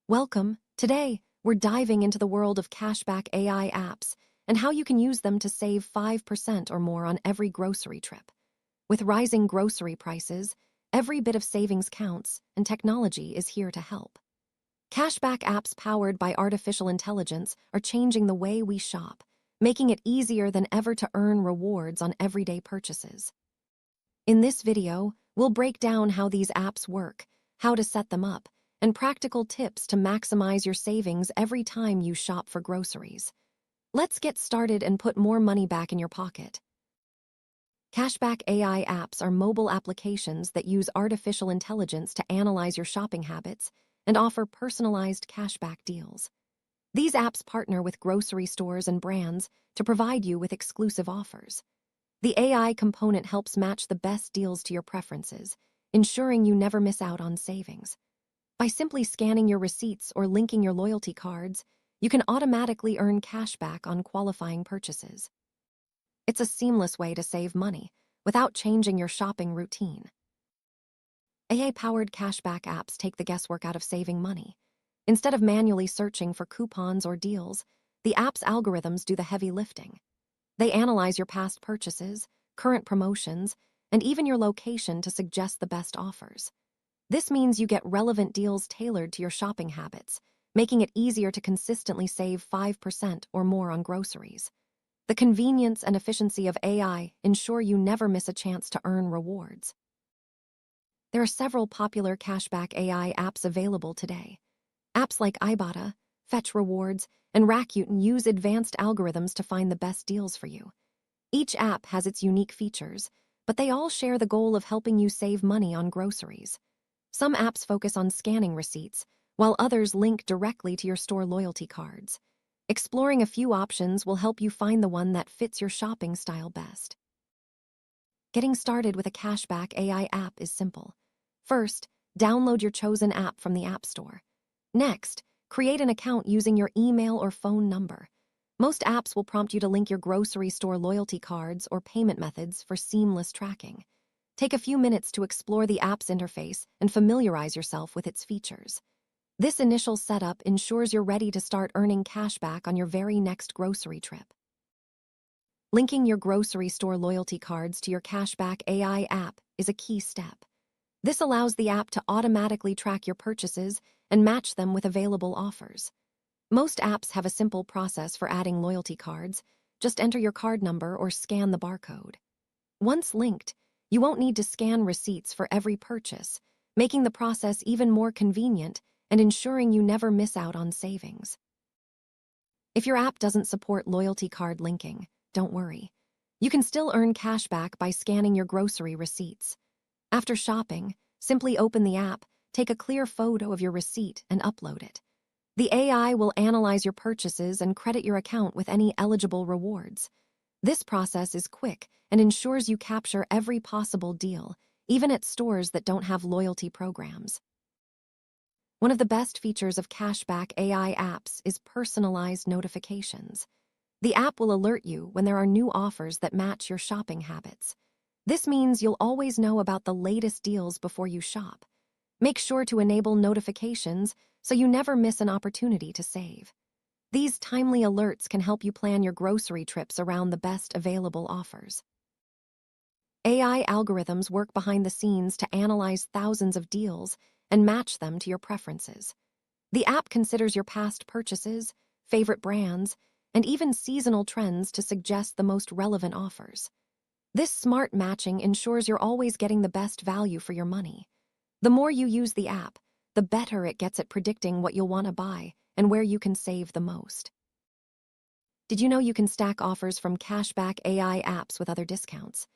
Welcome. Today, we're diving into the world of cashback AI apps and how you can use them to save 5% or more on every grocery trip. With rising grocery prices, every bit of savings counts, and technology is here to help. Cashback apps powered by artificial intelligence are changing the way we shop, making it easier than ever to earn rewards on everyday purchases. In this video, we'll break down how these apps work, how to set them up, and practical tips to maximize your savings every time you shop for groceries. Let's get started and put more money back in your pocket. Cashback AI apps are mobile applications that use artificial intelligence to analyze your shopping habits and offer personalized cashback deals. These apps partner with grocery stores and brands to provide you with exclusive offers. The AI component helps match the best deals to your preferences, ensuring you never miss out on savings. By simply scanning your receipts or linking your loyalty cards, you can automatically earn cashback on qualifying purchases. It's a seamless way to save money without changing your shopping routine. AI-powered cashback apps take the guesswork out of saving money. Instead of manually searching for coupons or deals, the app's algorithms do the heavy lifting. They analyze your past purchases, current promotions, and even your location to suggest the best offers. This means you get relevant deals tailored to your shopping habits, making it easier to consistently save 5% or more on groceries. The convenience and efficiency of AI ensure you never miss a chance to earn rewards. There are several popular cashback AI apps available today. Apps like Ibotta, Fetch Rewards, and Rakuten use advanced algorithms to find the best deals for you. Each app has its unique features, but they all share the goal of helping you save money on groceries. Some apps focus on scanning receipts, while others link directly to your store loyalty cards. Exploring a few options will help you find the one that fits your shopping style best. Getting started with a cashback AI app is simple. First, download your chosen app from the App Store. Next, create an account using your email or phone number. Most apps will prompt you to link your grocery store loyalty cards or payment methods for seamless tracking. Take a few minutes to explore the app's interface and familiarize yourself with its features. This initial setup ensures you're ready to start earning cashback on your very next grocery trip. Linking your grocery store loyalty cards to your cashback AI app is a key step. This allows the app to automatically track your purchases and match them with available offers. Most apps have a simple process for adding loyalty cards. Just enter your card number or scan the barcode. Once linked, you won't need to scan receipts for every purchase, making the process even more convenient and ensuring you never miss out on savings. If your app doesn't support loyalty card linking, don't worry. You can still earn cashback by scanning your grocery receipts. After shopping, simply open the app, take a clear photo of your receipt, and upload it. The AI will analyze your purchases and credit your account with any eligible rewards. This process is quick and ensures you capture every possible deal, even at stores that don't have loyalty programs. One of the best features of cashback AI apps is personalized notifications. The app will alert you when there are new offers that match your shopping habits. This means you'll always know about the latest deals before you shop. Make sure to enable notifications so you never miss an opportunity to save. These timely alerts can help you plan your grocery trips around the best available offers. AI algorithms work behind the scenes to analyze thousands of deals and match them to your preferences. The app considers your past purchases, favorite brands, and even seasonal trends to suggest the most relevant offers. This smart matching ensures you're always getting the best value for your money. The more you use the app, the better it gets at predicting what you'll want to buy and where you can save the most. Did you know you can stack offers from cashback AI apps with other discounts?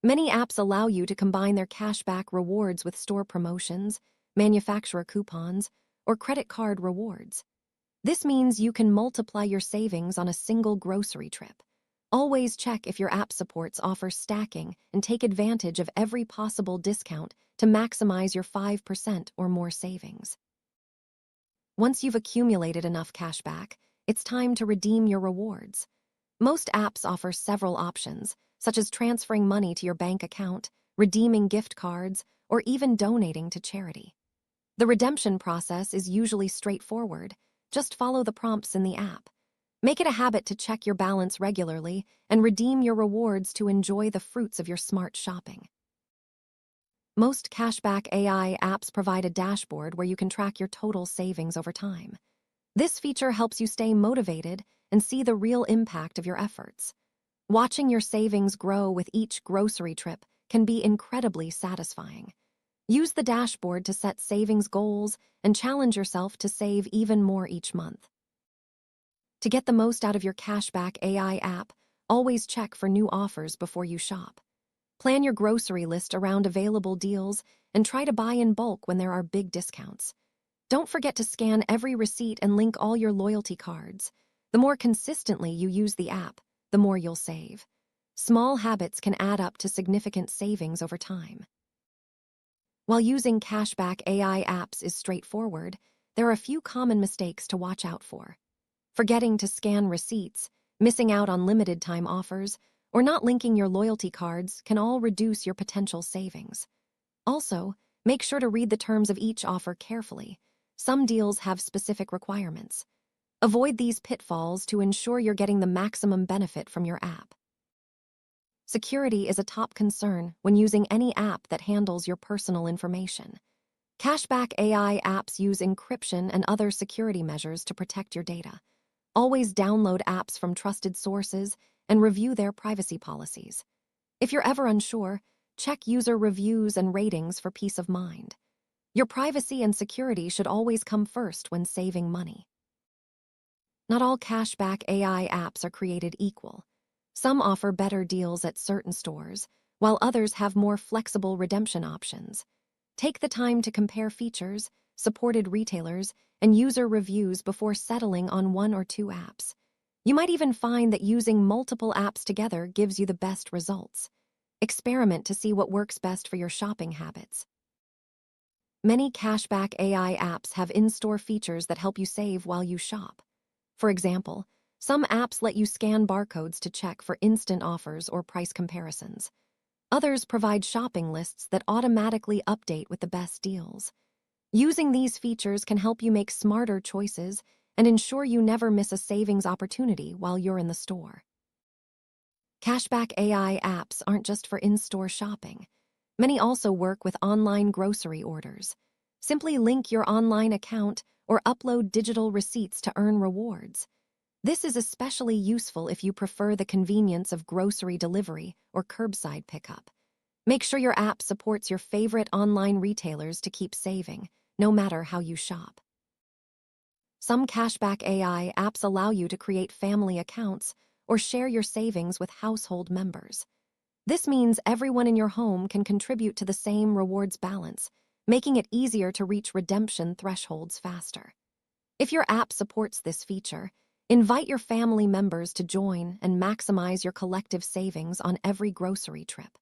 Many apps allow you to combine their cashback rewards with store promotions, manufacturer coupons, or credit card rewards. This means you can multiply your savings on a single grocery trip. Always check if your app supports offer stacking and take advantage of every possible discount to maximize your 5% or more savings. Once you've accumulated enough cashback, it's time to redeem your rewards. Most apps offer several options, such as transferring money to your bank account, redeeming gift cards, or even donating to charity. The redemption process is usually straightforward. Just follow the prompts in the app. Make it a habit to check your balance regularly and redeem your rewards to enjoy the fruits of your smart shopping. Most cashback AI apps provide a dashboard where you can track your total savings over time. This feature helps you stay motivated and see the real impact of your efforts. Watching your savings grow with each grocery trip can be incredibly satisfying. Use the dashboard to set savings goals and challenge yourself to save even more each month. To get the most out of your cashback AI app, always check for new offers before you shop. Plan your grocery list around available deals and try to buy in bulk when there are big discounts. Don't forget to scan every receipt and link all your loyalty cards. The more consistently you use the app, the more you'll save. Small habits can add up to significant savings over time. While using cashback AI apps is straightforward, there are a few common mistakes to watch out for. Forgetting to scan receipts, missing out on limited time offers, or not linking your loyalty cards can all reduce your potential savings. Also, make sure to read the terms of each offer carefully. Some deals have specific requirements. Avoid these pitfalls to ensure you're getting the maximum benefit from your app. Security is a top concern when using any app that handles your personal information. Cashback AI apps use encryption and other security measures to protect your data. Always download apps from trusted sources and review their privacy policies. If you're ever unsure, check user reviews and ratings for peace of mind. Your privacy and security should always come first when saving money. Not all cashback AI apps are created equal. Some offer better deals at certain stores, while others have more flexible redemption options. Take the time to compare features, supported retailers, and user reviews before settling on one or two apps. You might even find that using multiple apps together gives you the best results. Experiment to see what works best for your shopping habits. Many cashback AI apps have in-store features that help you save while you shop. For example, some apps let you scan barcodes to check for instant offers or price comparisons. Others provide shopping lists that automatically update with the best deals. Using these features can help you make smarter choices and ensure you never miss a savings opportunity while you're in the store. Cashback AI apps aren't just for in-store shopping. Many also work with online grocery orders. Simply link your online account or upload digital receipts to earn rewards. This is especially useful if you prefer the convenience of grocery delivery or curbside pickup. Make sure your app supports your favorite online retailers to keep saving, no matter how you shop. Some cashback AI apps allow you to create family accounts or share your savings with household members. This means everyone in your home can contribute to the same rewards balance, making it easier to reach redemption thresholds faster. If your app supports this feature, invite your family members to join and maximize your collective savings on every grocery trip.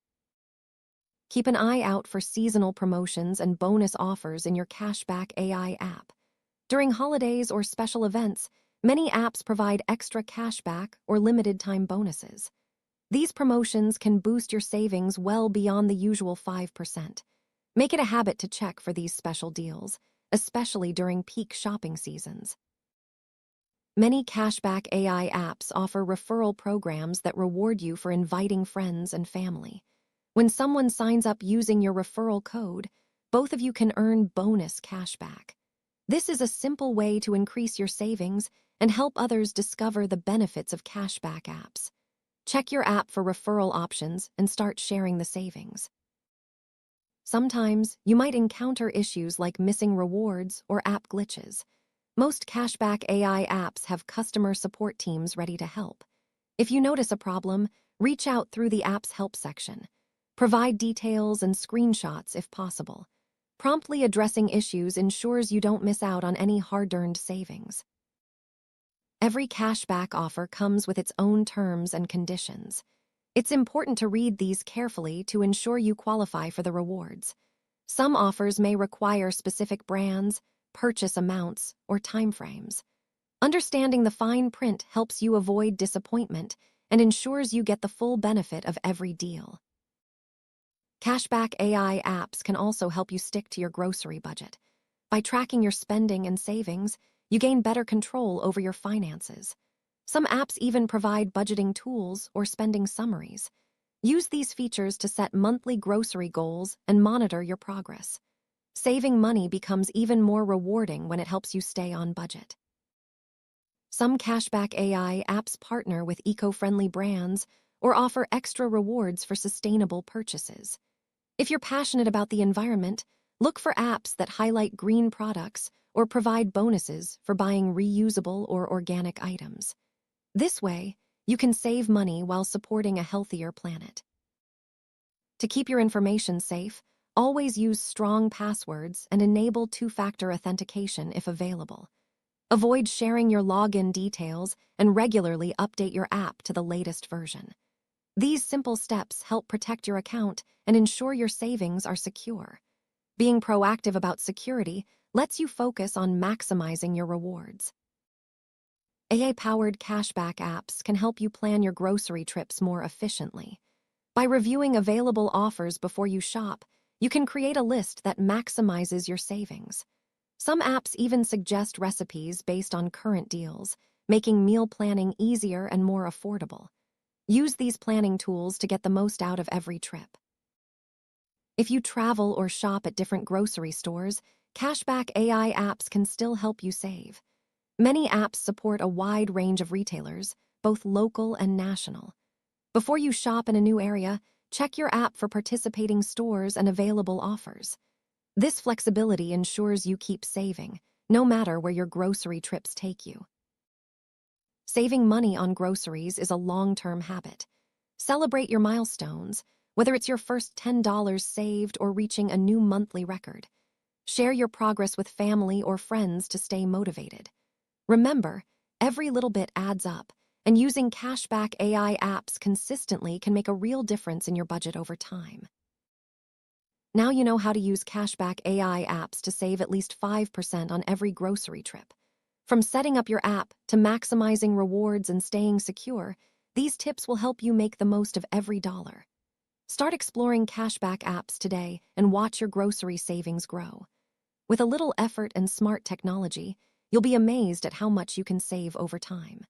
Keep an eye out for seasonal promotions and bonus offers in your cashback AI app. During holidays or special events, many apps provide extra cashback or limited-time bonuses. These promotions can boost your savings well beyond the usual 5%. Make it a habit to check for these special deals, especially during peak shopping seasons. Many cashback AI apps offer referral programs that reward you for inviting friends and family. When someone signs up using your referral code, both of you can earn bonus cashback. This is a simple way to increase your savings and help others discover the benefits of cashback apps. Check your app for referral options and start sharing the savings. Sometimes, you might encounter issues like missing rewards or app glitches. Most cashback AI apps have customer support teams ready to help. If you notice a problem, reach out through the app's help section. Provide details and screenshots if possible. Promptly addressing issues ensures you don't miss out on any hard-earned savings. Every cashback offer comes with its own terms and conditions. It's important to read these carefully to ensure you qualify for the rewards. Some offers may require specific brands, purchase amounts, or timeframes. Understanding the fine print helps you avoid disappointment and ensures you get the full benefit of every deal. Cashback AI apps can also help you stick to your grocery budget. By tracking your spending and savings, you gain better control over your finances. Some apps even provide budgeting tools or spending summaries. Use these features to set monthly grocery goals and monitor your progress. Saving money becomes even more rewarding when it helps you stay on budget. Some cashback AI apps partner with eco-friendly brands or offer extra rewards for sustainable purchases. If you're passionate about the environment, look for apps that highlight green products or provide bonuses for buying reusable or organic items. This way, you can save money while supporting a healthier planet. To keep your information safe, always use strong passwords and enable two-factor authentication if available. Avoid sharing your login details and regularly update your app to the latest version. These simple steps help protect your account and ensure your savings are secure. Being proactive about security lets you focus on maximizing your rewards. AI-powered cashback apps can help you plan your grocery trips more efficiently. By reviewing available offers before you shop, you can create a list that maximizes your savings. Some apps even suggest recipes based on current deals, making meal planning easier and more affordable. Use these planning tools to get the most out of every trip. If you travel or shop at different grocery stores, cashback AI apps can still help you save. Many apps support a wide range of retailers, both local and national. Before you shop in a new area, check your app for participating stores and available offers. This flexibility ensures you keep saving, no matter where your grocery trips take you. Saving money on groceries is a long-term habit. Celebrate your milestones, whether it's your first $10 saved or reaching a new monthly record. Share your progress with family or friends to stay motivated. Remember, every little bit adds up, and using cashback AI apps consistently can make a real difference in your budget over time. Now you know how to use cashback AI apps to save at least 5% on every grocery trip. From setting up your app to maximizing rewards and staying secure, these tips will help you make the most of every dollar. Start exploring cashback apps today and watch your grocery savings grow. With a little effort and smart technology, you'll be amazed at how much you can save over time.